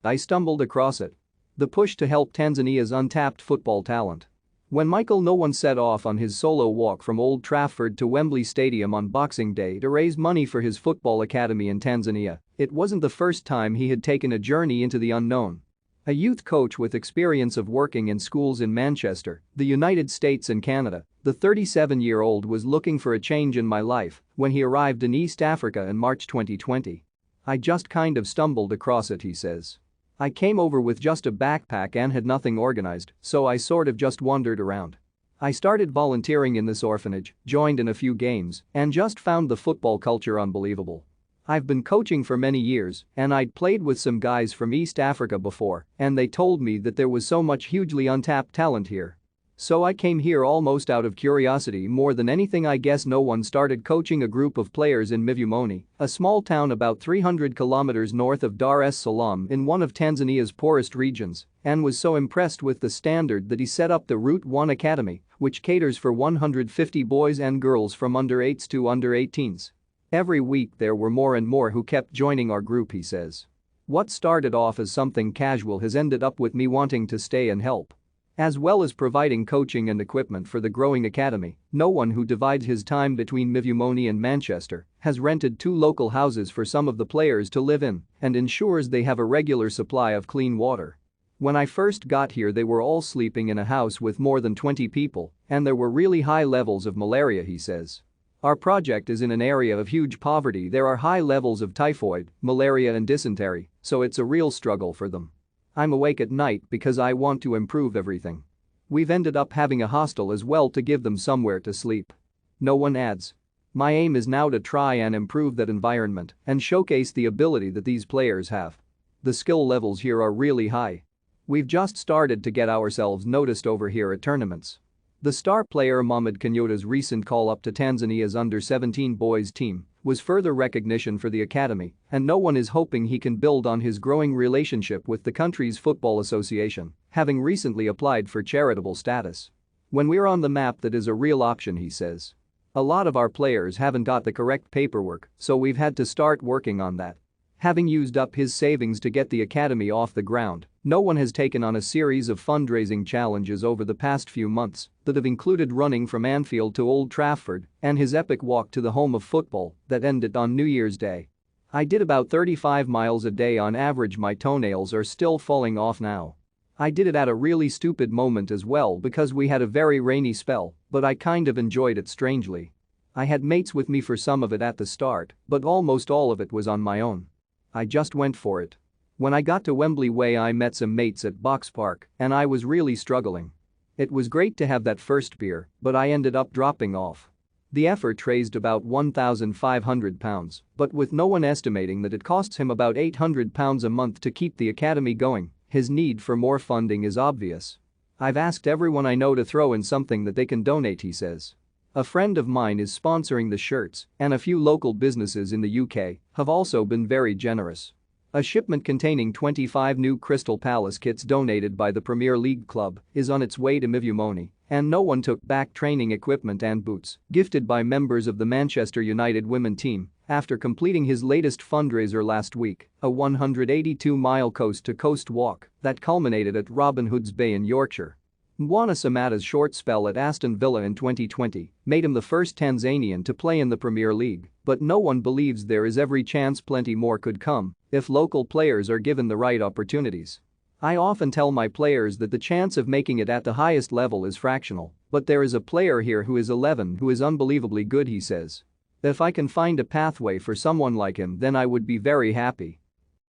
I stumbled across it. The push to help Tanzania's untapped football talent. When Michael Noone set off on his solo walk from Old Trafford to Wembley Stadium on Boxing Day to raise money for his football academy in Tanzania, it wasn't the first time he had taken a journey into the unknown. A youth coach with experience of working in schools in Manchester, the United States and Canada, the 37-year-old was looking for a change in my life when he arrived in East Africa in March 2020. I just kind of stumbled across it, he says. I came over with just a backpack and had nothing organized, so I sort of just wandered around. I started volunteering in this orphanage, joined in a few games, and just found the football culture unbelievable. I've been coaching for many years, and I'd played with some guys from East Africa before, and they told me that there was so much hugely untapped talent here. So I came here almost out of curiosity more than anything. I guess no one started coaching a group of players in Mvumoni, a small town about 300 kilometers north of Dar es Salaam in one of Tanzania's poorest regions, and was so impressed with the standard that he set up the Route 1 Academy, which caters for 150 boys and girls from under 8s to under 18s. Every week there were more and more who kept joining our group, he says. What started off as something casual has ended up with me wanting to stay and help. As well as providing coaching and equipment for the growing academy, no one who divides his time between Mvumoni and Manchester has rented 2 local houses for some of the players to live in and ensures they have a regular supply of clean water. When I first got here they were all sleeping in a house with more than 20 people, and there were really high levels of malaria, he says. Our project is in an area of huge poverty. There are high levels of typhoid, malaria and dysentery, so it's a real struggle for them. I'm awake at night because I want to improve everything. We've ended up having a hostel as well to give them somewhere to sleep. No one adds. My aim is now to try and improve that environment and showcase the ability that these players have. The skill levels here are really high. We've just started to get ourselves noticed over here at tournaments. The star player Mohamed Kenyatta's recent call-up to Tanzania's under-17 boys team was further recognition for the academy, and no one is hoping he can build on his growing relationship with the country's football association, having recently applied for charitable status. When we're on the map, that is a real option, he says. A lot of our players haven't got the correct paperwork, so we've had to start working on that. Having used up his savings to get the academy off the ground, no one has taken on a series of fundraising challenges over the past few months that have included running from Anfield to Old Trafford and his epic walk to the home of football that ended on New Year's Day. I did about 35 miles a day on average. My toenails are still falling off now. I did it at a really stupid moment as well because we had a very rainy spell, but I kind of enjoyed it strangely. I had mates with me for some of it at the start, but almost all of it was on my own. I just went for it. When I got to Wembley Way I met some mates at Box Park and I was really struggling. It was great to have that first beer, but I ended up dropping off. The effort raised about £1,500, but with no one estimating that it costs him about £800 a month to keep the academy going, his need for more funding is obvious. I've asked everyone I know to throw in something that they can donate, he says. A friend of mine is sponsoring the shirts, and a few local businesses in the UK have also been very generous. A shipment containing 25 new Crystal Palace kits donated by the Premier League club is on its way to Mvumoni, and no one took back training equipment and boots gifted by members of the Manchester United women team after completing his latest fundraiser last week, a 182-mile coast-to-coast walk that culminated at Robin Hood's Bay in Yorkshire. Mbwana Samatta's short spell at Aston Villa in 2020 made him the first Tanzanian to play in the Premier League, but no one believes there is every chance plenty more could come if local players are given the right opportunities. I often tell my players that the chance of making it at the highest level is fractional, but there is a player here who is 11 who is unbelievably good, he says. If I can find a pathway for someone like him, then I would be very happy.